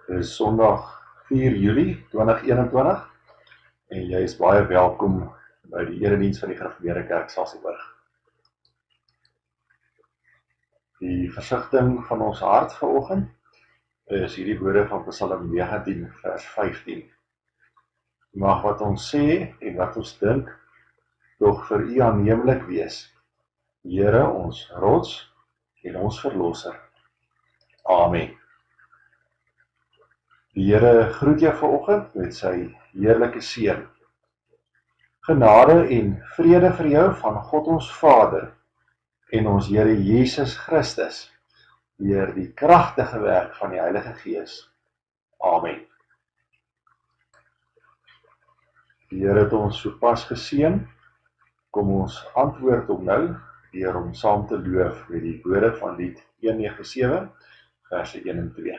Dis Sondag 4 Julie 2021 en jy is baie welkom by die erediens van die Gereformeerde Kerk Sasolburg. Die versigtiging van ons hart vanoggend is hierdie woorde van Psalm 19 vers 15. Mag wat ons sê en wat ons dink tog vir U aanneemlik wees, Here ons rots en ons verlosser. Amen. Die Here groet jou vanoggend met sy heerlike seën. Genade en vrede vir jou van God ons Vader en ons Here Jesus Christus deur die kragtige werk van die Heilige Gees. Amen. Die Here het ons sopas geseën. Kom ons antwoord hom nou deur hom saam te loof met die woorde van Lied 197 verse 1 en 2.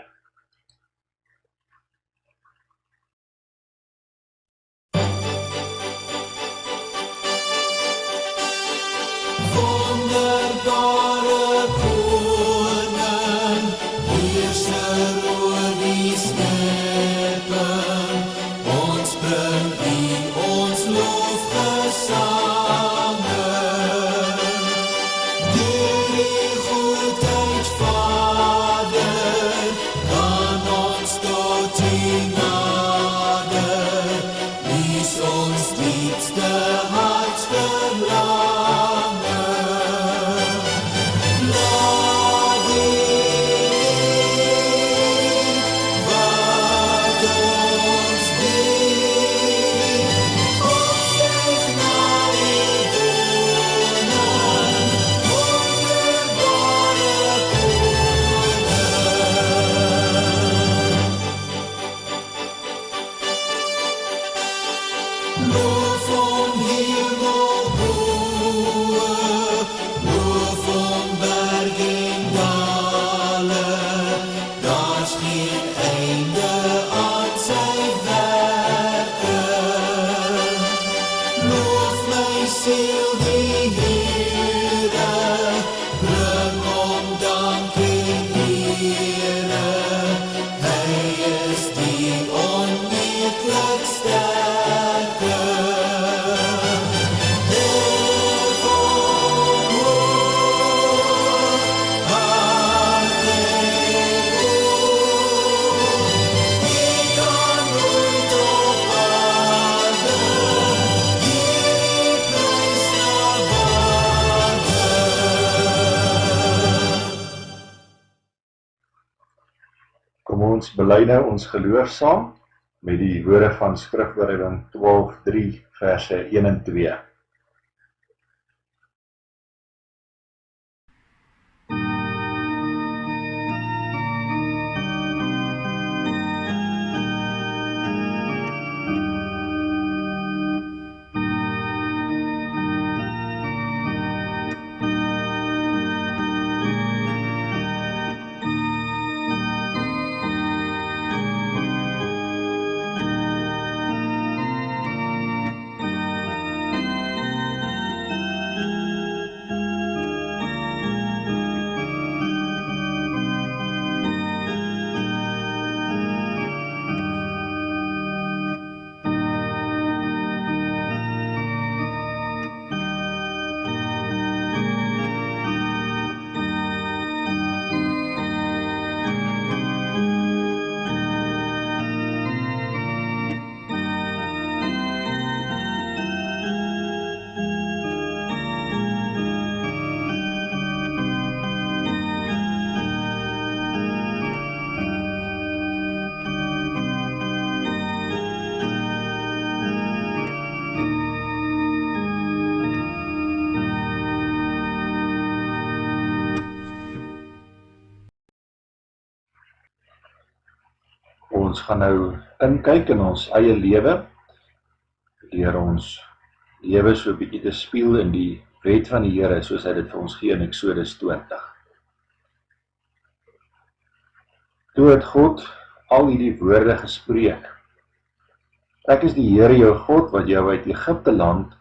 Ons bely nou ons geloof saam met die woorde van Skrifoorlewing 12:3 verse 1 en 2. Ons gaan nou inkyk in ons eie lewe, deur ons lewe so 'n bietjie te speel in die wet van die Here, soos hy dit vir ons gee in Eksodus 20. Toe het God al hierdie woorde gespreek. Ek is die Here jou God, wat jou uit Egipte land,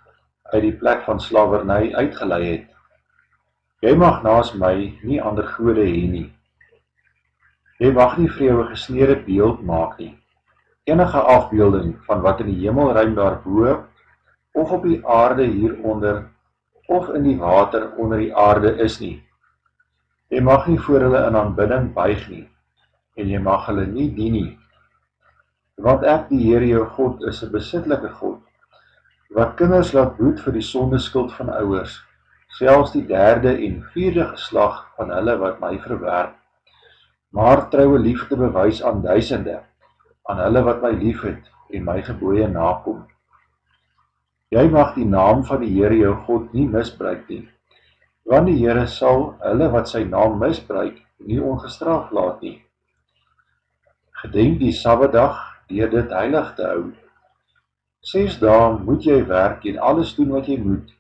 uit die plek van slawerny uitgelei het. Jy mag naas my nie ander gode hê nie. Jy mag nie vir jou 'n gesneede beeld maak nie. Enige afbeelding van wat in die hemelruim daarbo, of op die aarde hieronder, of in die water onder die aarde is nie. Jy mag nie voor hulle in aanbidding buig nie, en jy mag hulle nie dien nie. Want ek, die Here jou God, is 'n besitlike God, wat kinders laat bloed vir die sondeskuld van ouers, selfs die 3de en 4de geslag van hulle wat my verwerp, maar troue liefde bewys aan duisende, aan hulle wat my liefhet en my gebooie nakom. Jy mag die naam van die Here jou God nie misbruik nie, want die Here sal hulle wat sy naam misbruik nie ongestraf laat nie. Gedenk die Sabbatdag deur dit heilig te hou. 6 dae moet jy werk en alles doen wat jy moet,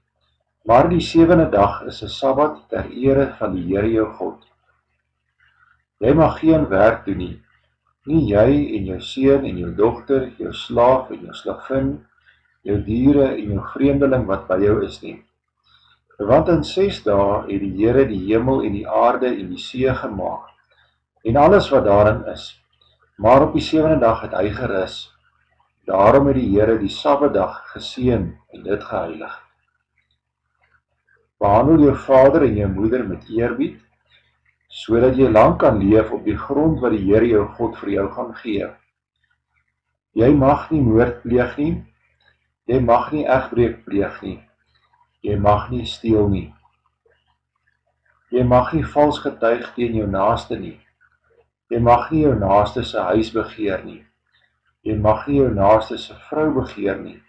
maar die 7de dag is 'n Sabbat ter ere van die Here jou God. Jy mag geen werk doen nie, nie jy en jou seun en jou dogter, jou slaaf en jou slavin, jou diere en jou vreemdeling wat by jou is nie. Want in 6 dae het die Here die hemel en die aarde en die see gemaak, en alles wat daarin is, maar op die 7de dag het hy gerus. Daarom het die Here die Sabbatdag geseën en dit geheilig. Behandel jou vader en jou moeder met eerbied, sodat jy lank kan leef op die grond wat die Here jou God vir jou gaan gee. Jy mag nie moord pleeg nie, jy mag nie egbreek pleeg nie, jy mag nie steel nie. Jy mag nie vals getuig teen jou naaste nie. Jy mag nie jou naaste se huis begeer nie. Jy mag nie jou naaste se vrou begeer nie,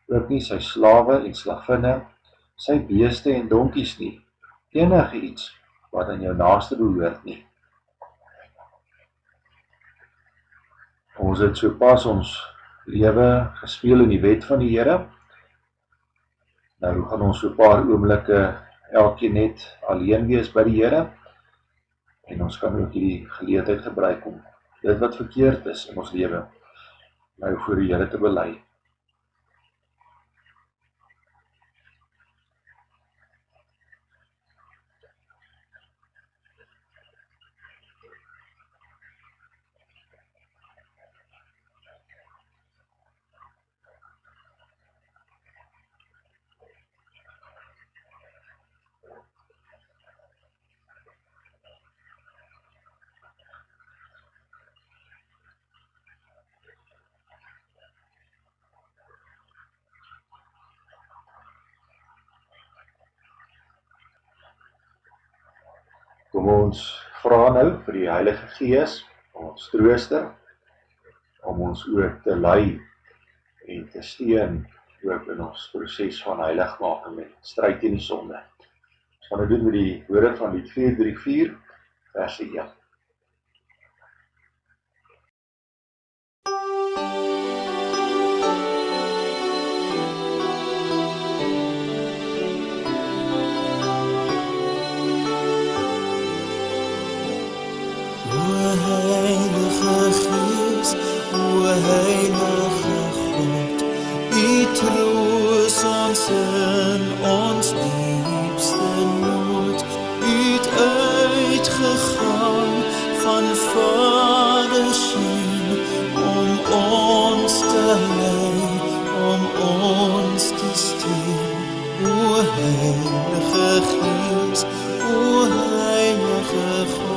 ook nie sy slawe en slavinne, sy beeste en donkies nie, enige iets wat aan jou naaste behoort nie. Ons het sopas ons lewe gespeel in die wet van die Here. Nou gaan ons so 'n paar oomblikke elkeen net alleen wees by die Here, en ons kan ook hierdie geleentheid gebruik om dit wat verkeerd is in ons lewe nou voor die Here te bely. Kom ons vra nou vir die Heilige Gees, ons trooster, om ons ook te lei en te steun ook in ons proses van heiligmaking en stryd teen die sonde. Ons gaan dit doen met die woorde van Lied 434, vers 1. Heilige God, U troos ons in ons diepste nood. U het uitgegaan van Vader sien, om ons te lei, om ons te steun. O Heilige Gees, o Heilige God.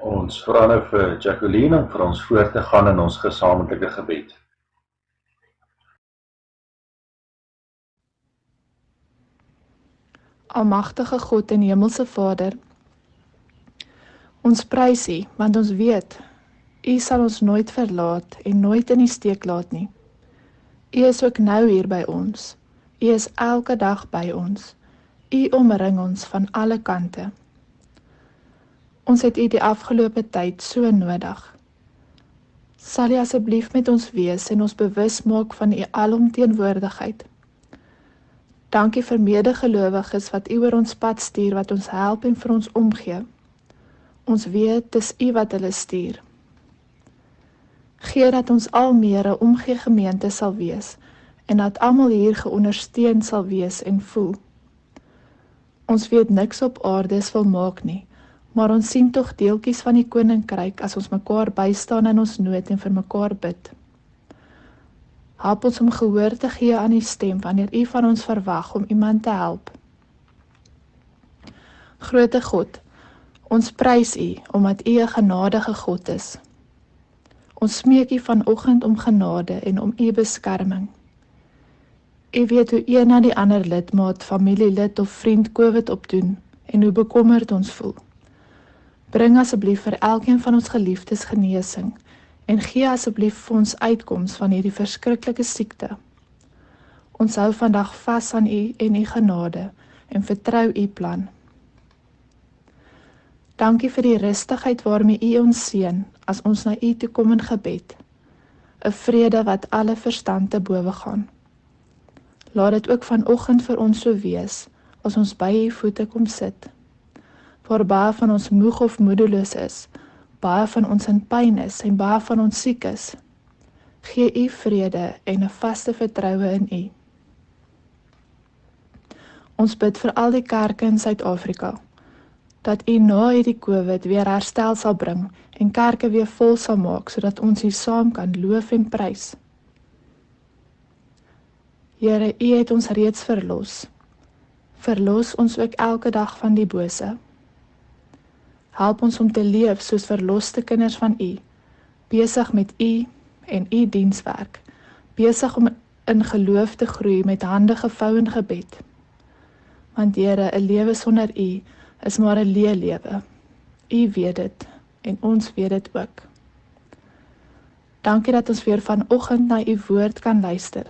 Ons vra nou vir Jacqueline om vir ons voor te gaan in ons gesamentlike gebed. Almagtige God en Hemelse Vader, ons prys U, want ons weet, U sal ons nooit verlaat en nooit in die steek laat nie. U is ook nou hier by ons. U is elke dag by ons. U omring ons van alle kante. Ons het U die afgelope tyd so nodig. Sal U asseblief met ons wees en ons bewus maak van U alomteenwoordigheid. Dankie vir medegelowiges wat U oor ons pad stuur, wat ons help en vir ons omgee. Ons weet, dis U wat hulle stuur. Gee dat ons al meer 'n omgee gemeente sal wees en dat almal hier geondersteun sal wees en voel. Ons weet niks op aarde is volmaak nie, maar ons sien tog deeltjies van die koninkryk as ons mekaar bystaan in ons nood en vir mekaar bid. Help ons om gehoor te gee aan die stem wanneer U van ons verwag om iemand te help. Grote God, ons prys U omdat U 'n genadige God is. Ons smeek U vanoggend om genade en om U beskerming. U weet hoe een na die ander lidmaat, familielid of vriend COVID opdoen en hoe bekommerd ons voel. Bring asseblief vir elkeen van ons geliefdes genesing en gee asseblief vir ons uitkoms van hierdie verskriklike siekte. Ons hou vandag vas aan U en U genade en vertrou U plan. Dankie vir die rustigheid waarmee U ons seën as ons na U toe kom in gebed. 'n vrede wat alle verstand te bowe gaan. Laat dit ook vanoggend vir ons so wees as ons by U voete kom sit. Waar baie van ons moeg of moedeloos is, baie van ons in pyn is en baie van ons siek is. Gee U vrede en 'n vaste vertroue in U. Ons bid vir al die kerke in Suid-Afrika, dat U na hierdie COVID weer herstel sal bring en kerke weer vol sal maak, sodat ons hier saam kan loof en prys. Here, U het ons reeds verlos. Verlos ons ook elke dag van die bose. Help ons om te leef soos verloste kinders van U, besig met U en U dienswerk, besig om in geloof te groei met hande gevou in gebed. Want Here, 'n lewe sonder U is maar 'n leë lewe. U weet dit en ons weet dit ook. Dankie dat ons weer vanoggend na U woord kan luister.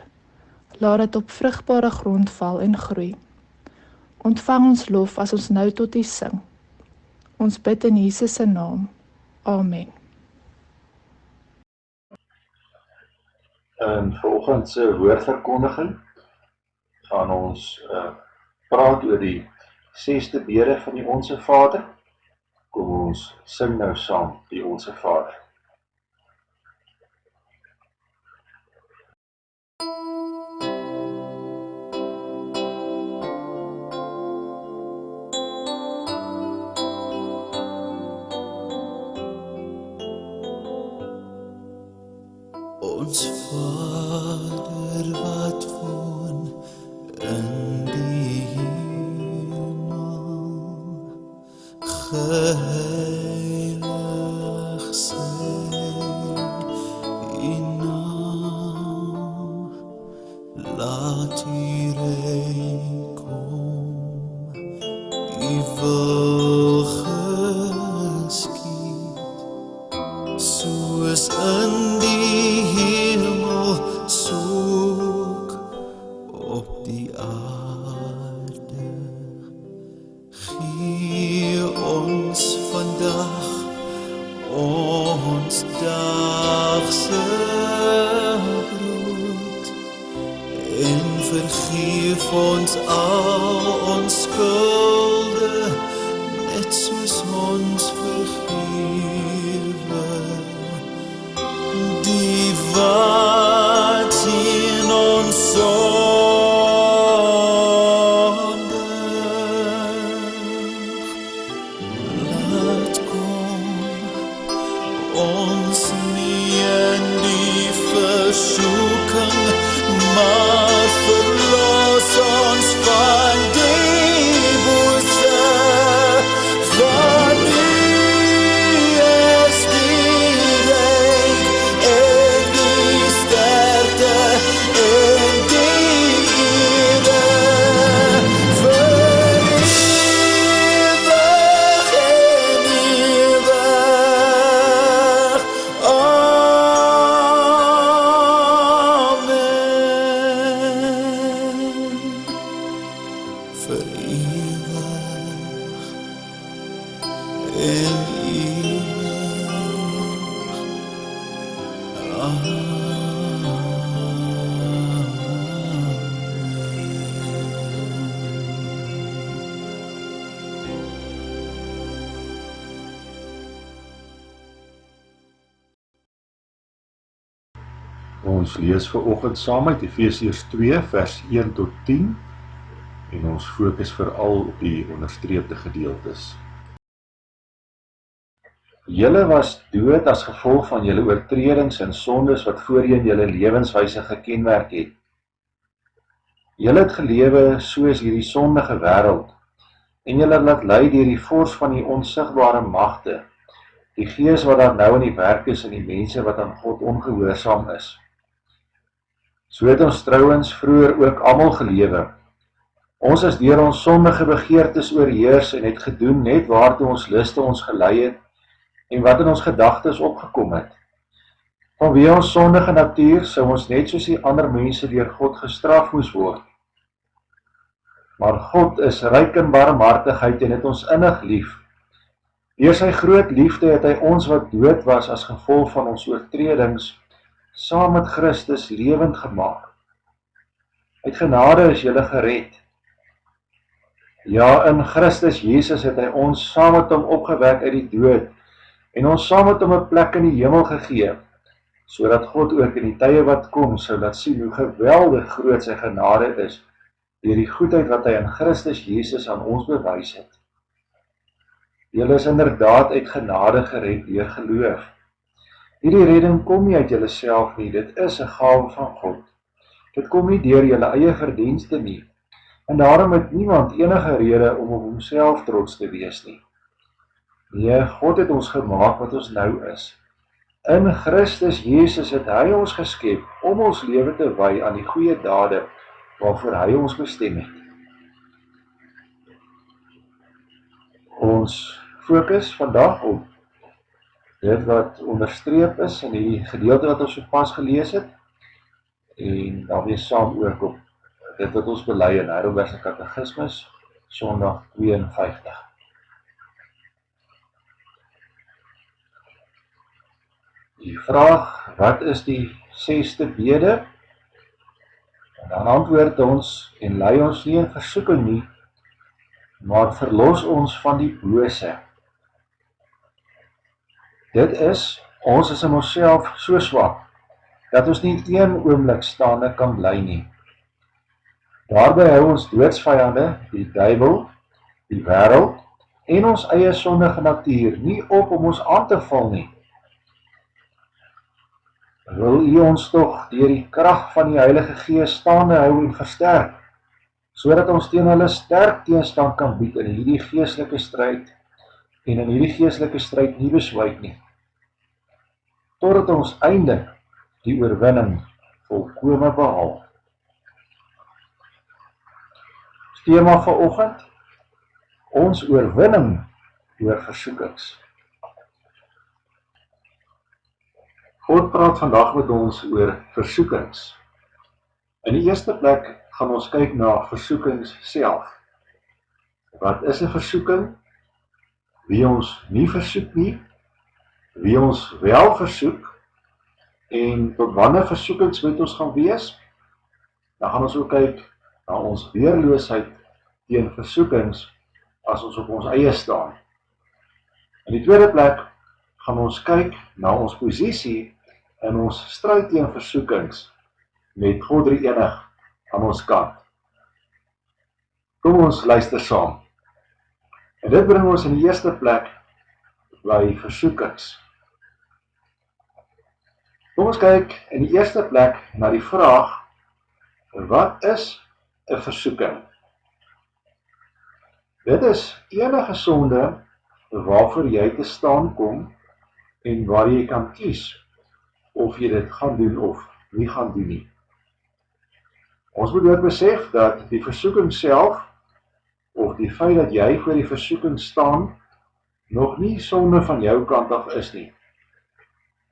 Laat dit op vrugbare grond val en groei. Ontvang ons lof as ons nou tot U sing. Ons bid in Jesus se naam. Amen. In vanoggend se woordverkondiging gaan ons praat oor die 6de bede van die Onse Vader. Kom ons sing nou saam die Onse Vader. Ons Vader wat woon in die hemel, geheilig sy U naam, laat U reën kom, U wil geskied, soos in die hemel, soek op die aarde. Gee ons vandag ons dagse brood en vergeef ons al ons skulde, net soos ons vergewe die wat in ons sonde. Laat kom ons nie in die versoeking, maar verlos ons van die bose. Van U is die ryk en die sterkte en die ere, vir ewig en ewig. Amen. Ons lees vanoggend saam uit Efesiërs 2 vers 1 tot 10 en ons fokus veral op die onderstreepte gedeeltes. Julle was dood as gevolg van julle oortredings en sondes wat voorheen julle lewenswyse gekenmerk het. Julle het gelewe soos hierdie sondige wêreld en julle laat lei deur die vors van die onsigbare magte, die gees wat daar nou in die werk is in die mense wat aan God ongehoorsaam is. So het ons trouwens vroeër ook almal gelewe. Ons is deur ons sondige begeertes oorheers en het gedoen net waartoe ons luste ons gelei het en wat in ons gedagtes opgekom het. Vanweë ons sondige natuur sou ons net soos die ander mense deur God gestraf moes word. Maar God is ryk in barmhartigheid en het ons innig lief. Deur sy groot liefde het hy ons wat dood was as gevolg van ons oortredings, saam met Christus lewend gemaak. Uit genade is julle gered. Ja, in Christus Jesus het hy ons saam met hom opgewek uit die dood en ons saam met hom 'n plek in die hemel gegee, sodat God ook in die tye wat kom sou laat sien hoe geweldig groot sy genade is deur die goedheid wat hy in Christus Jesus aan ons bewys het. Julle is inderdaad uit genade gered deur geloof. Hierdie redding kom nie uit julleself nie, dit is 'n gawe van God. Dit kom nie deur julle eie verdienste nie, en daarom het niemand enige rede om op homself trots te wees nie. Nee, God het ons gemaak wat ons nou is. In Christus Jesus het hy ons geskep om ons lewe te wy aan die goeie dade waarvoor hy ons bestem het. Ons fokus vandag op dit wat onderstreep is in die gedeelte wat ons sopas gelees het en daarmee saam ook op dit wat ons bely in Heidelbergse Katekismes, Sondag 52. Die vraag, wat is die 6ste bede? En dan antwoord ons en lei ons nie in versoeking nie, maar verlos ons van die bose. Dit is, ons is in onsself so swak, dat ons nie een oomblik staande kan bly nie. Daarby hou ons doodsvijande, die duiwel, die wêreld en ons eie sondige natuur nie op om ons aan te val nie. Wil U ons tog deur die krag van die Heilige Gees staande hou en versterk, sodat ons teen hulle sterk teenstand kan bied in hierdie geestelike stryd en in hierdie geestelike stryd nie beswyk nie, totdat ons eindelik die oorwinning volkome behaal. Tema vanoggend, ons oorwinning oor versoekings. God praat vandag met ons oor versoekings. In die eerste plek gaan ons kyk na versoekings self. Wat is 'n versoeking? Wie ons nie versoek nie, wie ons wel versoek, en tot wanneer versoekings moet ons gaan wees? Dan gaan ons ook kyk na ons weerloosheid teen versoekings as ons op ons eie staan. In die tweede plek gaan ons kyk na ons posisie in ons stryd teen versoekings met God drie-enig aan ons kant. Kom ons luister saam. En dit bring ons in die eerste plek by versoekings. Kom ons kyk in die eerste plek na die vraag, wat is 'n versoeking? Dit is enige sonde waarvoor jy te staan kom en waar jy kan kies of jy dit gaan doen of nie gaan doen nie. Ons moet ook besef dat die versoeking self of die feit dat jy voor die versoeking staan nog nie sonde van jou kant af is nie.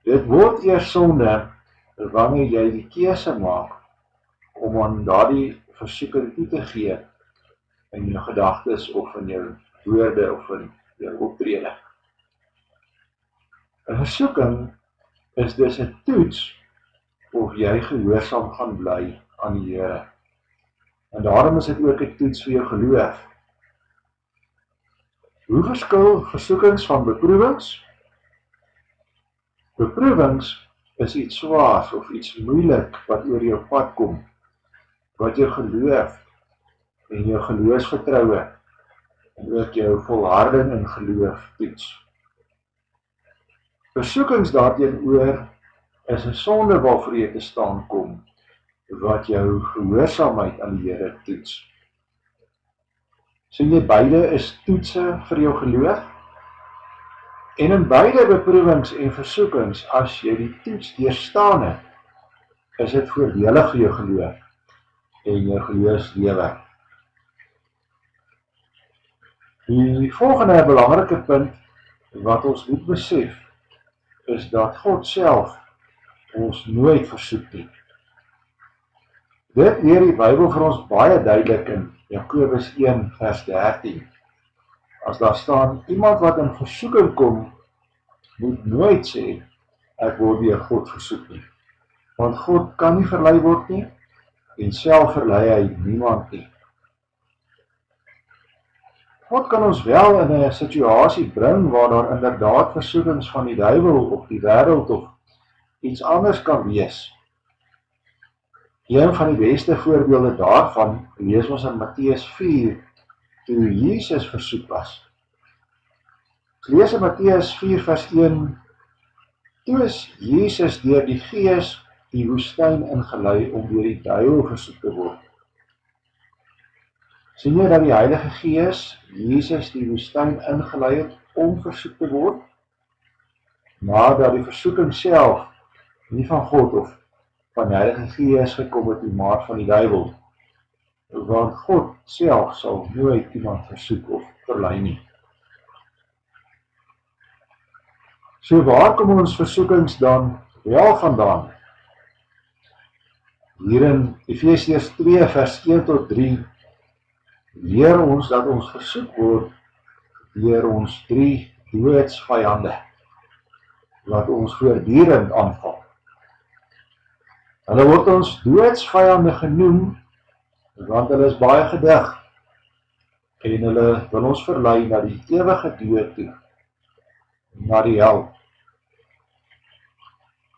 Dit word eers sonde wanneer jy die keuse maak om aan daardie versoeking toe te gee in jou gedagtes of in jou woorde of in jou optrede. 'n Versoeking is dus 'n toets of jy gehoorsaam gaan bly aan die Here. En daarom is dit ook 'n toets vir jou geloof. Hoe verskil versoekings van beproewings? Beproewings is iets swaars of iets moeilik wat oor jou pad kom, wat jou geloof en jou geloofsvertroue en ook jou volharding in geloof toets. Versoekings daarteenoor is 'n sonde waarvoor jy te staan kom, wat jou gehoorsaamheid aan die Here toets. Sien jy, beide is toetse vir jou geloof, en in beide beproewings en versoekings, as jy die toets deurstaan het, is dit voordelig vir jou geloof en jou geloofslewe. Die volgende belangrike punt wat ons moet besef, is dat God self ons nooit versoek nie. Dit leer die Bybel vir ons baie duidelik in Jakobus 1 vers 13. As daar staan, iemand wat in versoeking kom, moet nooit sê, ek word deur God versoek nie. Want God kan nie verlei word nie, en self verlei hy niemand nie. God kan ons wel in 'n situasie bring waar daar inderdaad versoekings van die duiwel of die wêreld of iets anders kan wees. Een van die beste voorbeelde daarvan lees ons in Matteus 4, toe Jesus versoek was. Ons lees in Matteus 4 vers 1, toe is Jesus deur die Gees die woestyn ingelei om deur die duiwel versoek te word. Sien jy dat die Heilige Gees Jesus die woestyn ingelei het om versoek te word, maar dat die versoeking self nie van God of van die Heilige Gees gekom het, maar van die duiwel, want God self sal nooit iemand versoek of verlei nie. So waar kom ons versoekings dan wel vandaan? Hier in Efesiërs 2 vers 1 tot 3 leer ons dat ons versoek word deur ons 3 doodsvyande wat ons voortdurend aanval. Hulle word ons doodsvyande genoem want hulle is baie gedig en hulle wil ons verlei na die ewige dood toe, na die hel.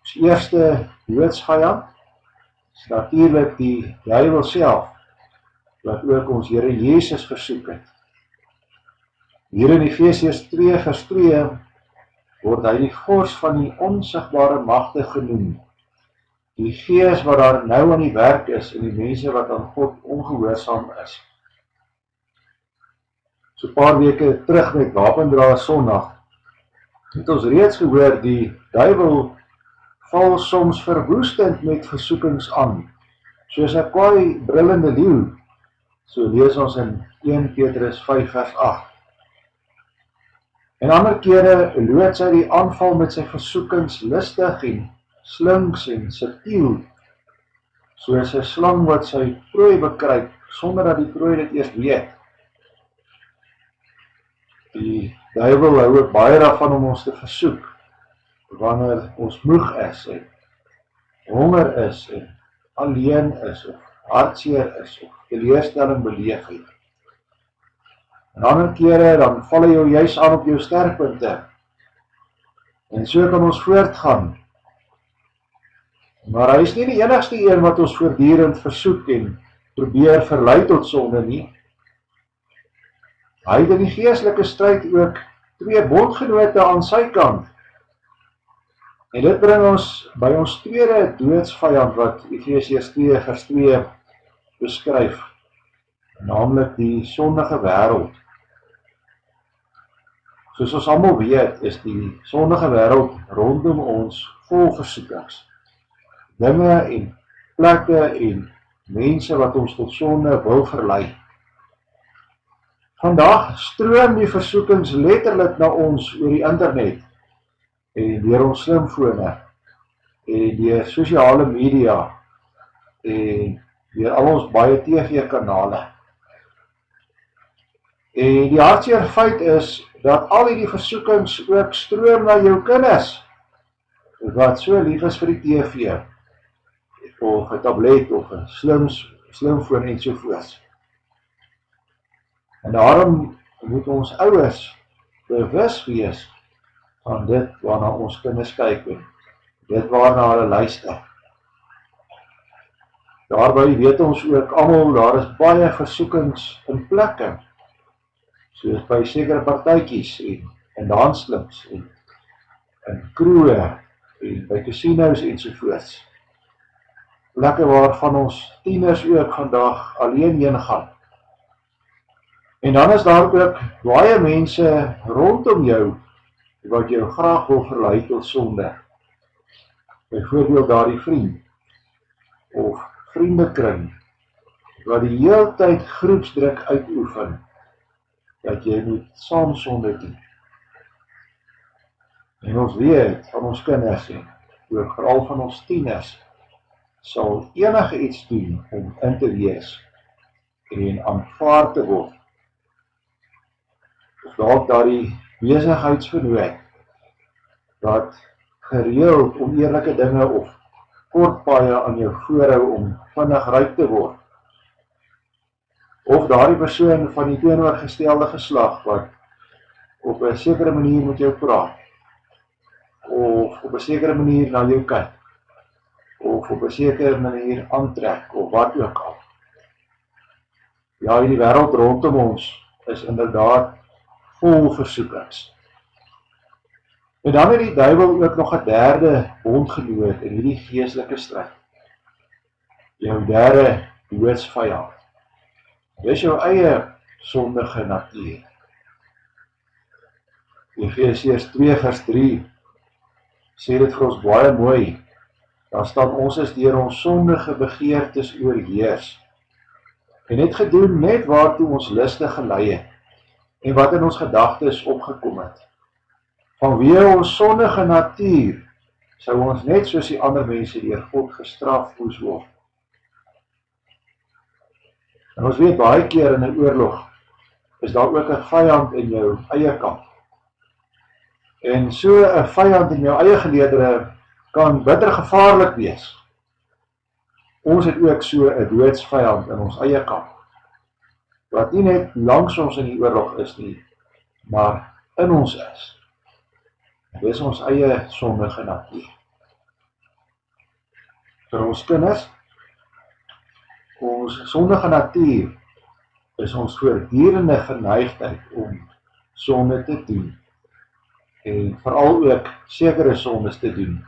Ons eerste doodsvyand is natuurlik die duiwel self, wat ook ons Here Jesus versoek het. Hier in Efesiërs 2 vers 2 word hy die vors van die onsigbare magte genoem. Die gees wat daar nou aan die werk is en die mense wat aan God ongehoorsaam is. So 'n paar weke terug met Wapendraer Sondag het ons reeds gehoor, die duiwel val soms verwoestend met versoekings aan, soos 'n kwaai brullende leeu. So lees ons in 1 Petrus 5 vers 8. En ander kere loods hy die aanval met sy versoekings listig en slinks en subtiel, soos 'n slang wat sy prooi bekruip, sonder dat die prooi dit eers weet. Die duiwel hou ook baie daarvan om ons te versoek, wanneer ons moeg is en honger is en alleen is of hartseer is of teleurstelling beleef het. En ander kere dan val hy jou juis aan op jou sterkpunte. En so kan ons voortgaan. Maar hy is nie die enigste een wat ons voortdurend versoek en probeer verlei tot sonde nie. Hy het in die geestelike stryd ook 2 bondgenote aan sy kant. En dit bring ons by ons tweede doodsvyand wat Efesiërs 2 vers 2 beskryf, naamlik die sondige wêreld. Soos ons almal weet, is die sondige wêreld rondom ons vol versoekings. Dinge en plekke en mense wat ons tot sonde wil verlei. Vandag stroom die versoekings letterlik na ons oor die internet en deur ons slimfone en deur sosiale media en deur al ons baie TV-kanale. En die hartseer feit is dat al die versoekings ook stroom na jou kinders, wat so lief is vir die TV, of 'n tablet, of 'n slimfoon en sovoorts. En daarom moet ons ouers bewus wees van dit waarna ons kinders kyk en dit waarna hulle luister. Daarby weet ons ook almal, daar is baie versoekings in plekke, soos by sekere partytjies en dansklubs en kroe en by casinos ensovoorts. Plekke waarvan ons tieners ook vandag alleen heen gaan. En dan is daar ook baie mense rondom jou wat jou graag wil verlei tot sonde. Byvoorbeeld daardie vriend of vriendekring wat die hele tyd groepsdruk uitoefen dat jy moet saam sonde doen. En ons weet van ons kinders en ook veral van ons tieners sal enige iets doen om in te wees en aanvaar te word. Of dalk daardie besigheidsvernoot wat gereeld oneerlike dinge of kortpaaie aan jou voorhou om vinnig ryk te word. Of daardie persoon van die teenoorgestelde geslag wat op 'n sekere manier met jou praat, of op 'n sekere manier na jou kyk, of op 'n sekere manier aantrek, of wat ook al. Ja, die wêreld rondom ons is inderdaad vol versoekings. En dan het die duiwel ook nog 'n derde bondgenoot in hierdie geestelike stryd. Jou derde doodsvyand. Dis jou eie sondige natuur. Efesiërs 2 vers 3 sê dit vir ons baie mooi. Daar staan ons is deur ons sondige begeertes oorheers. En het gedoen net waartoe ons liste gelei het en wat in ons gedagtes opgekom het. Vanweë ons sondige natuur sou ons net soos die ander mense deur God gestraf moes word. En ons weet baie keer in 'n oorlog is daar ook 'n vyand in jou eie kamp. En so 'n vyand in jou eie geleedere kan bitter gevaarlik wees. Ons het ook so 'n doodsvyand in ons eie kamp, wat nie net langs ons in die oorlog is nie, maar in ons is. Dit is ons eie sondige natuur. Vir ons kinders, ons sondige natuur is ons voortdurende geneigtheid om sonde te doen. En veral ook sekere sondes te doen.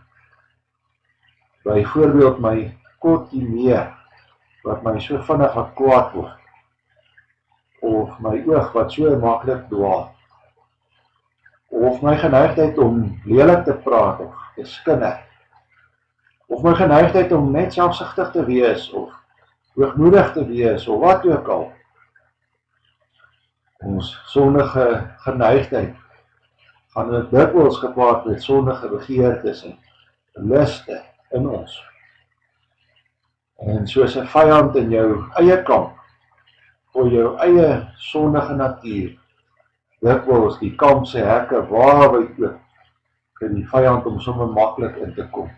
Byvoorbeeld my kortineer, wat my so vinnig wat kwaad word. Of my oog wat so maklik dwaal. Of my geneigtheid om lelik te praat of te skinder. Of my geneigtheid om net selfsugtig te wees of hoogmoedig te wees of wat ook al. Ons sondige geneigtheid gaan dit dikwels gepaard met sondige begeertes en luste in ons. En soos 'n vyand in jou eie kamp, vir jou eie sondige natuur, dikwels die kamp se hekke waarby oop, vir die vyand om sommer maklik in te kom.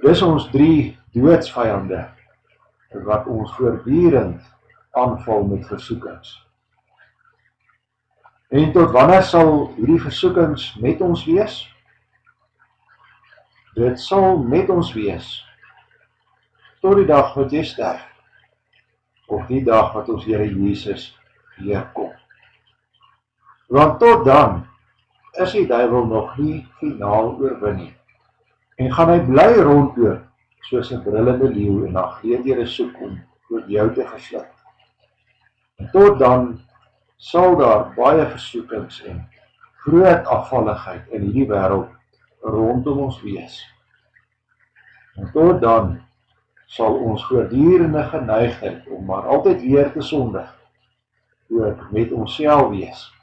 Dis ons 3 doodsvyande, wat ons voortdurend aanval met versoekings. En tot wanneer sal hierdie versoekings met ons wees? Dit sal met ons wees tot die dag wat jy sterf, of die dag wat ons Here Jesus weer kom. Want tot dan is die duiwel nog nie finaal oorwin nie, en gaan hy bly rondloop soos 'n brullende leeu en na geleenthede soek om oor jou te verslind. En tot dan sal daar baie versoekings en groot afvalligheid in hierdie wêreld rondom ons wees. En tot dan sal ons voortdurende geneigtheid om maar altyd weer te sondig ook met onsself wees.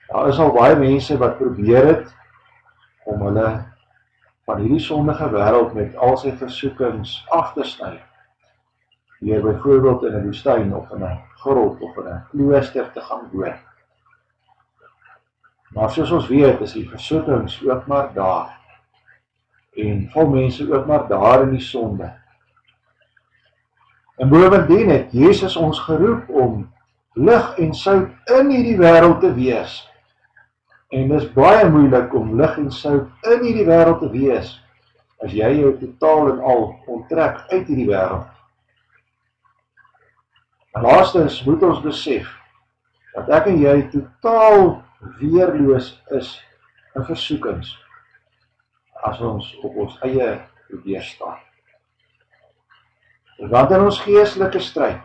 Daar is al baie mense wat probeer het om hulle van hierdie sondige wêreld met al sy versoekings af te sny. Deur byvoorbeeld in 'n woestyn of in 'n grot of in 'n klooster te gaan woon. Maar soos ons weet, is die versoekings ook maar daar. En vol mense ook maar daar in die sonde. En bovendien het Jesus ons geroep om lig en sout in hierdie wêreld te wees. En dis baie moeilik om lig en sout in hierdie wêreld te wees, as jy jou totaal en al onttrek uit hierdie wêreld. En laastens moet ons besef, dat ek en jy totaal weerloos is in versoekings, as ons op ons eie probeer staan. Want in ons geestelike stryd,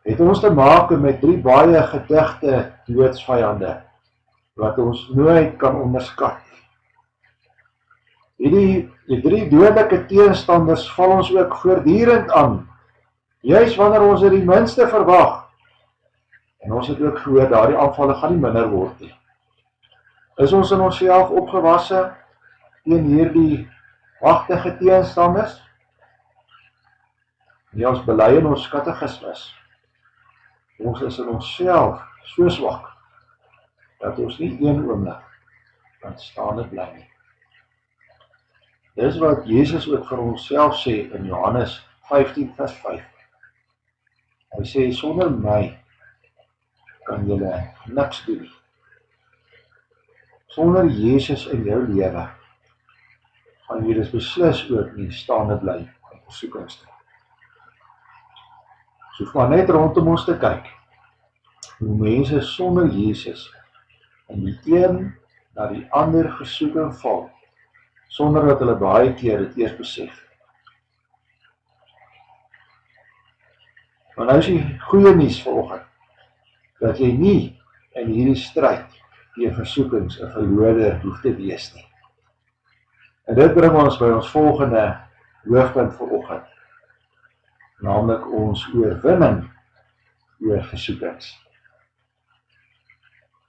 het ons te maak met 3 baie gedigte doodsvijande, wat ons nooit kan onderskat. Die 3 dodelike teenstanders val ons ook voortdurend aan, juis wanneer ons dit die minste verwag. En ons het ook gehoor, daardie aanvalle gaan nie minder word nie. Is ons in onsself opgewasse teen hierdie magtige teenstanders? Nee, ons bely in ons katekismes. Ons is in onsself so swak, dat ons nie een oomblik kan staande bly nie. Dis wat Jesus ook vir onsself sê in Johannes 15 vers 5. Hy sê, sonder my kan julle niks doen nie. Sonder Jesus in jou lewe, gaan jy dus beslis ook nie staande bly in versoekings nie. So hoef maar net rondom ons te kyk, hoe mense sonder Jesus in die een na die ander versoeking val, sonder dat hulle baie keer dit eers besef. Maar nou is die goeie nuus vanoggend, dat jy nie in hierdie stryd teen versoekings 'n verloder hoef te wees nie. En dit bring ons by ons volgende hoofpunt vanoggend, naamlik ons oorwinning oor versoekings.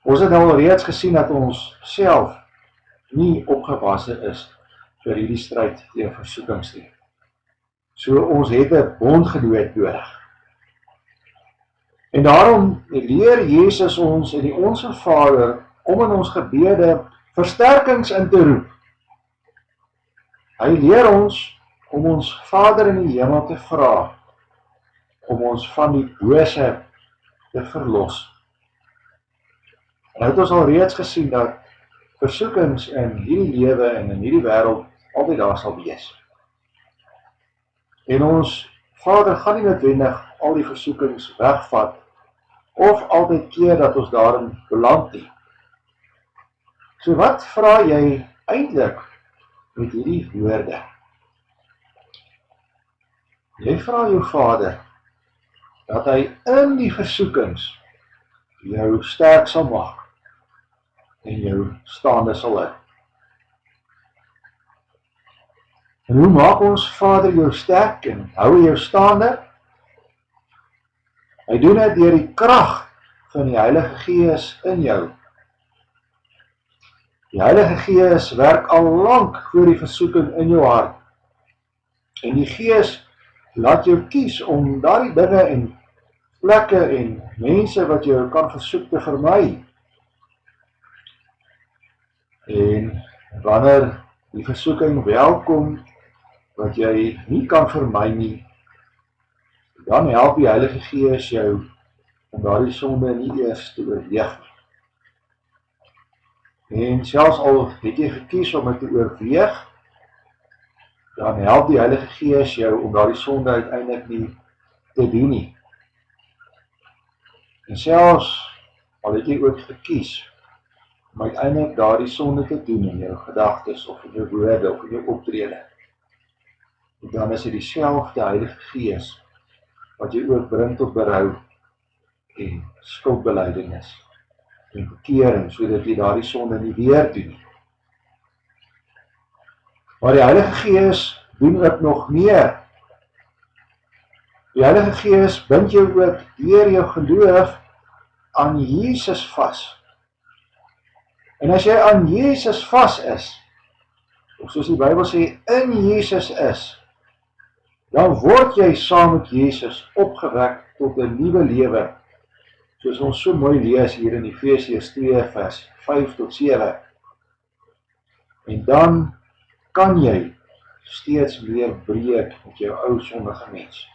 Ons het al reeds gesien dat ons self nie opgewasse is vir hierdie stryd teen versoekings nie. So ons het 'n bondgenoot nodig. En daarom leer Jesus ons in die Onse Vader om in ons gebede versterkings in te roep. Hy leer ons om ons Vader in die hemel te vra, om ons van die bose te verlos. En het ons al reeds gesien dat versoekings in hierdie lewe en in hierdie wêreld altyd daar sal wees. En ons Vader gaan nie noodwendig al die versoekings wegvat, of altyd keer dat ons daarin beland nie. So wat vra jy eintlik met hierdie woorde? Jy vra jou Vader, dat hy in die versoekings jou sterk sal maak, en jou staande sal hou. En hoe maak ons Vader jou sterk en hou jou staande? Hy doen dit deur die krag van die Heilige Gees in jou. Die Heilige Gees werk al lank voor die versoeking in jou hart. En die Gees laat jou kies om daardie dinge en plekke en mense wat jou kan versoek te vermy. En wanneer die versoeking welkom, wat jy nie kan vermy nie, dan help die Heilige Gees jou om daardie sonde nie eers te oorweeg nie. En selfs al het jy gekies om dit te oorweeg, dan help die Heilige Gees jou om daardie sonde uiteindelik nie te doen nie. En selfs al het jy ook gekies om uiteindelik daardie sonde te doen in jou gedagtes of in jou woorde of in jou optrede, dan is dit dieselfde Heilige Gees wat jy ook bring tot berou en skuldbelydenis en bekering, sodat jy daardie sonde nie weer doen nie. Maar die Heilige Gees doen ook nog meer. Die Heilige Gees bind jou ook deur jou geloof aan Jesus vas. En as jy aan Jesus vas is, of soos die Bybel sê, in Jesus is, dan word jy saam met Jesus opgewek tot 'n nuwe lewe, soos ons so mooi lees hier in Efesiërs 2 vers 5 tot 7. En dan kan jy steeds meer breek met jou ou sondige mens.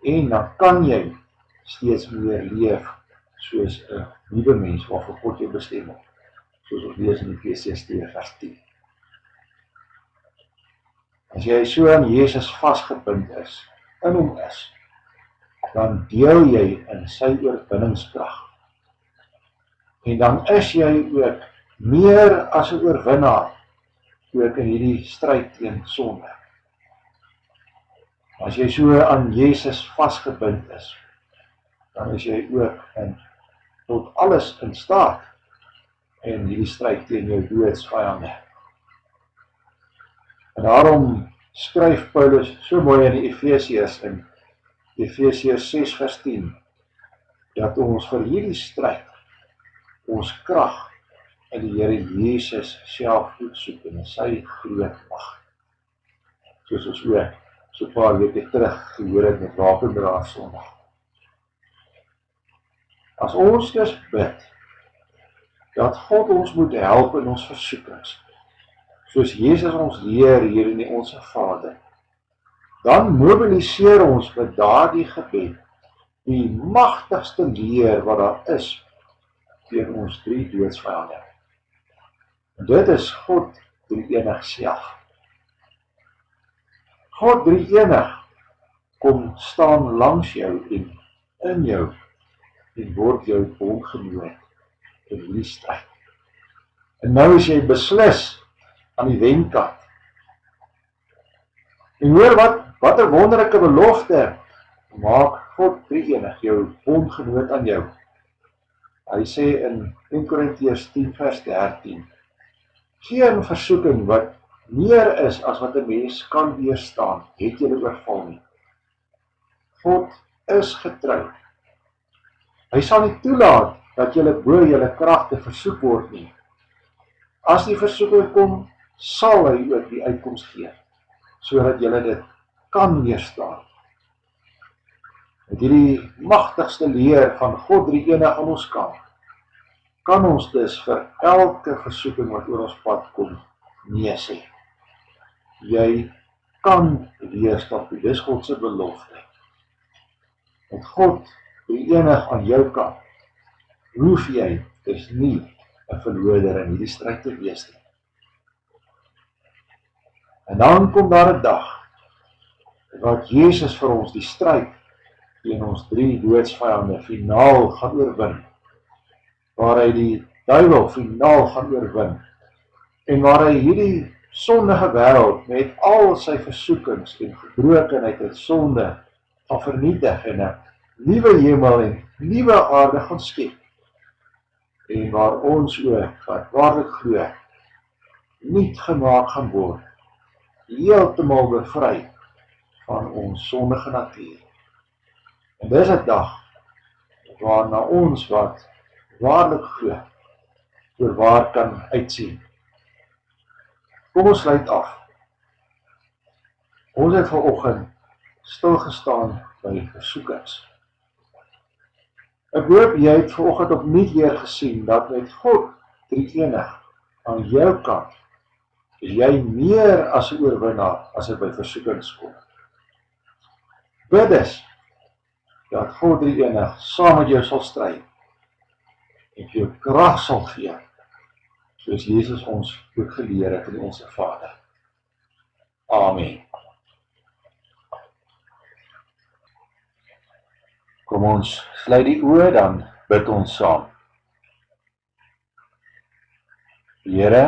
En dan kan jy steeds meer leef soos 'n nuwe mens waarvoor God jou bestem het. soos ons lees in Efesiërs 2:10. As jy so aan Jesus vasgebind is, in hom is, dan deel jy in sy oorwinningskrag. En dan is jy ook meer as 'n oorwinnaar, ook in hierdie stryd teen sonde. As jy so aan Jesus vasgebind is, dan is jy ook tot alles in staat in hierdie stryd teen jou doodsvyande. En daarom skryf Paulus so mooi in die Efesiërs in Efesiërs 6:10 dat ons vir hierdie stryd ons krag in die Here Jesus self moet soek en sy groot mag. Soos ons ook so 'n paar weke terug gehoor het met Wapendraer Sondag. As ons dus bid dat God ons moet help in ons versoekings, soos Jesus ons leer hier in die Onse Vader, dan mobiliseer ons met daardie gebed die magtigste leer wat daar is teen ons 3 doodsvyande. En dit is God drie-enig self. God drie-enig kom staan langs jou en in jou en word jou bondgenoot in hierdie stryd. En nou is jy beslis aan die wenkant. En hoor wat 'n wonderlike belofte maak God drie-enig jou bondgenoot aan jou. Hy sê in 1 Korintiërs 10:13, geen versoeking wat meer is as wat 'n mens kan weerstaan, het julle oorval nie. God is getrou. Hy sal nie toelaat dat julle bo julle kragte versoek word nie. As die versoeking kom, sal hy ook die uitkoms gee, sodat julle dit kan weerstaan. Met hierdie magtigste leer van God drie-enig aan ons kant, kan ons dus vir elke versoeking wat oor ons pad kom, nee sê. Jy kan weerstaan, dis God se belofte. Met God drie-enig aan jou kant, hoef jy dus nie 'n verloder in hierdie stryd te wees nie. En dan kom daar 'n dag, wat Jesus vir ons die stryd teen ons 3 doodsvyande finaal gaan oorwin, waar hy die duiwel finaal gaan oorwin, en waar hy hierdie sondige wêreld met al sy versoekings en gebrokenheid en sonde gaan vernietig en 'n nuwe hemel en nuwe aarde gaan skep, en waar ons ook wat waarlik glo nuut gemaak gaan word, heeltemal bevry van ons sondige natuur. En dis 'n dag waarna ons wat waarlik glo voorwaar kan uitsien. Kom ons sluit af. Ons het vanoggend stilgestaan by versoekings. Ek hoop jy het vanoggend opnuut weer gesien dat met God drie-enig aan jou kant is jy meer as 'n oorwinnaar as dit by versoekings kom. Bid is dat God drie-enig saam met jou sal stry en vir jou krag sal gee, soos Jesus ons ook geleer het in Onse Vader. Amen. Kom ons sluit die oë, dan bid ons saam. Here,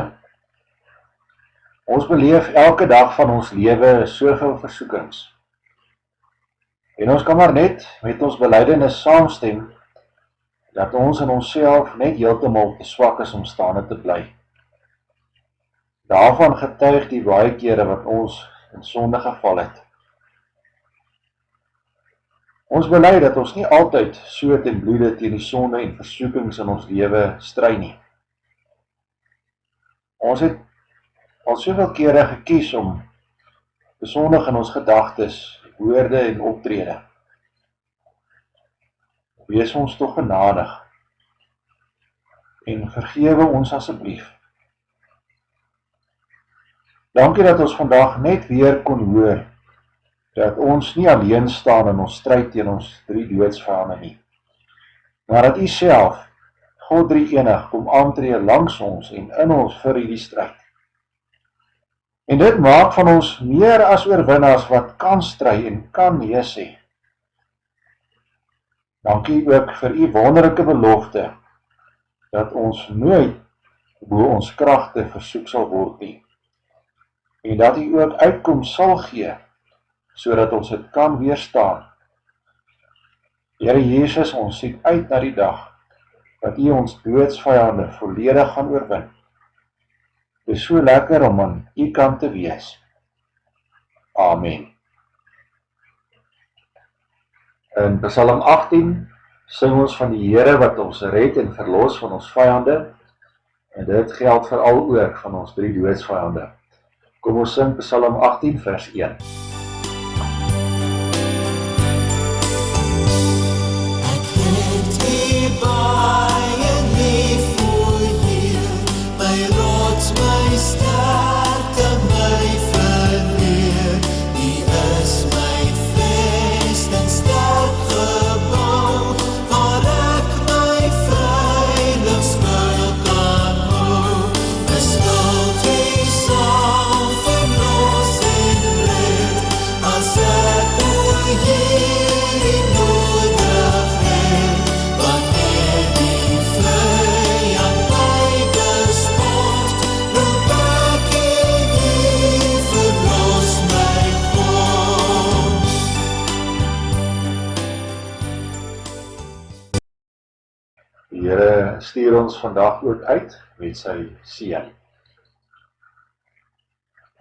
ons beleef elke dag van ons lewe soveel versoekings. En ons kan maar net met ons belydenis saamstem dat ons in onsself net heeltemal te swak is om staande te bly. Daarvan getuig die baie kere wat ons in sonde geval het. Ons bely dat ons nie altyd so ten bloede teen die sonde en versoekings in ons lewe stry nie. Ons het al soveel kere gekies om besondig in ons gedagtes, woorde en optrede. Wees ons tog genadig en vergewe ons asseblief. Dankie dat ons vandag net weer kon hoor dat ons nie alleen staan in ons stryd teen ons 3 doodsvyande nie, maar dat U self God drie-enig kom aantree langs ons en in ons vir hierdie stryd. En dit maak van ons meer as oorwinnaars wat kan stry en kan nee sê. Dankie ook vir u wonderlike belofte dat ons nooit bo ons kragte versoek sal word nie. En dat u ook uitkoms sal gee sodat ons dit kan weerstaan. Here Jesus, ons sien uit na die dag dat u ons doodsvyande volledig gaan oorwin. Dit is so lekker om aan u kant te wees. Amen. In Psalm 18 sing ons van die Here wat ons red en verlos van ons vyande, en dit geld veral ook van ons 3 doodsvyande. Kom ons sing Psalm 18 vers 1. Ek het U baie lief, o Heer, my rots, my sterkte, my verweer. U is my vesting, sterk gebou, waar ek my veilig skuil kan hou. My skuld U sal verlos en red, as ek, o Heer, U nodig het. Wanneer die vyand my bespot, roep ek en U verlos my God. Die Here stuur ons vandag ook uit met sy seën.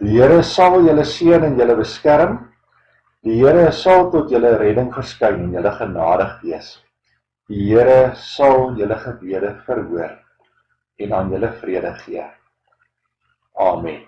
Die Here sal julle seën en julle beskerm. Die Here sal tot julle redding verskyn en julle genadig wees. Die Here sal julle gebede verhoor en aan julle vrede gee. Amen.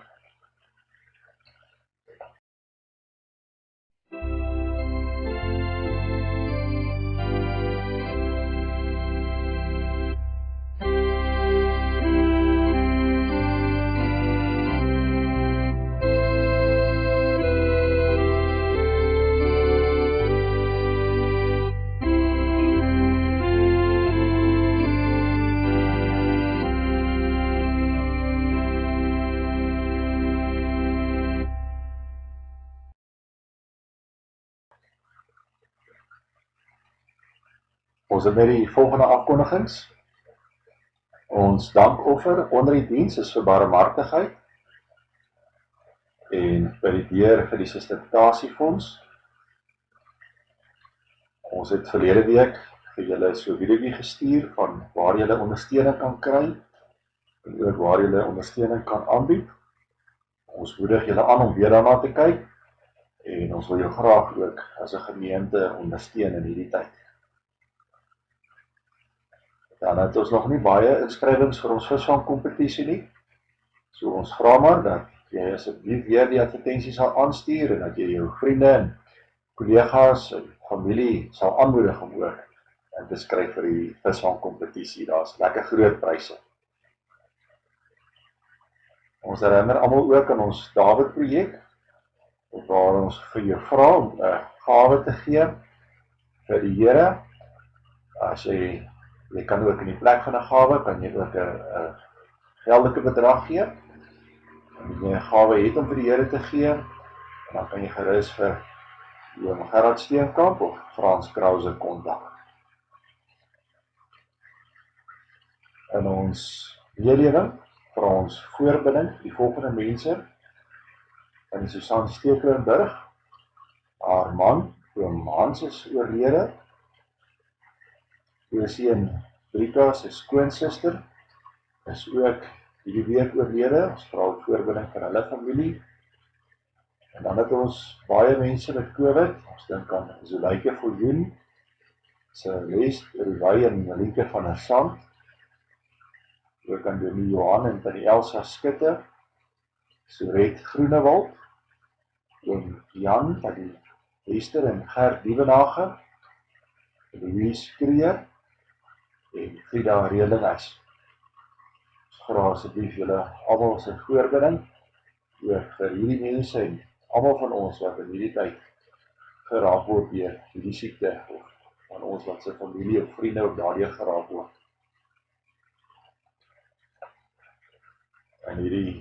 Ons het met die volgende afkondigings. Ons dankoffer onder die diens is vir barmhartigheid en by die deur vir die Sustentasiefondse. Ons het verlede week vir julle so 'n video gestuur van waar julle ondersteuning kan kry en ook waar julle ondersteuning kan aanbied. Ons moedig julle aan om weer daarna te kyk en ons wil jou graag ook as 'n gemeente ondersteun in hierdie tyd. Dan het ons nog nie baie inskrywings vir ons visvangkompetisie nie. So ons vra maar dat jy asseblief weer die advertensies sal aanstuur en dat jy jou vriende en kollegas en familie sal aanmoedig om ook in te skryf vir die visvangkompetisie. Daar's lekker groot pryse. Ons herinner almal ook aan ons Dawid projek, waar ons vir jou vra om 'n gawe te gee vir die Here. As jy kan ook in die plek van 'n gawe, kan jy ook 'n geldelike bedrag gee. En jy 'n gawe het om vir die Here te gee, dan kan jy gerus vir Oom Gerard Steenkamp of Frans Krause kontak. In ons meelewing vra ons voorbinding vir die volgende mense. In Susan Stekelenburg, haar man, Oom Hans is oorlede. Josie en Brita, sy skoonsister, is ook hierdie week oorlede. Ons vra ook voorbinding vir hulle familie. En dan het ons baie mense met COVID. Ons dink aan Zuleike Viljoen, Celeste Ruwai en Malike van der Sand. Ook aan Dominee Johan en Tannie Elsa Skutte, Soret Groenewald, Oom Jan, Tannie Hester en Gert Dievenage, Louise Kreer en Frida Reelinghuis. Ons vra asseblief julle almal se voorbinding ook vir hierdie mense en almal van ons wat in hierdie tyd geraak word deur hierdie siekte of van ons wat se familie of vriende ook daardeur geraak word. in hierdie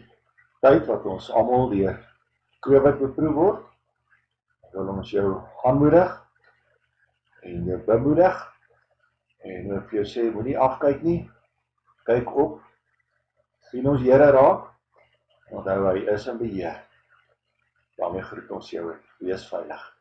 tyd wat ons almal deur COVID beproef word. Ek wil ons jou aanmoedig en jou bemoedig en vir jou sê, moenie afkyk nie, kyk op, sien ons Here raak, en onthou hy is in beheer. Daarmee groet ons jou, wees veilig.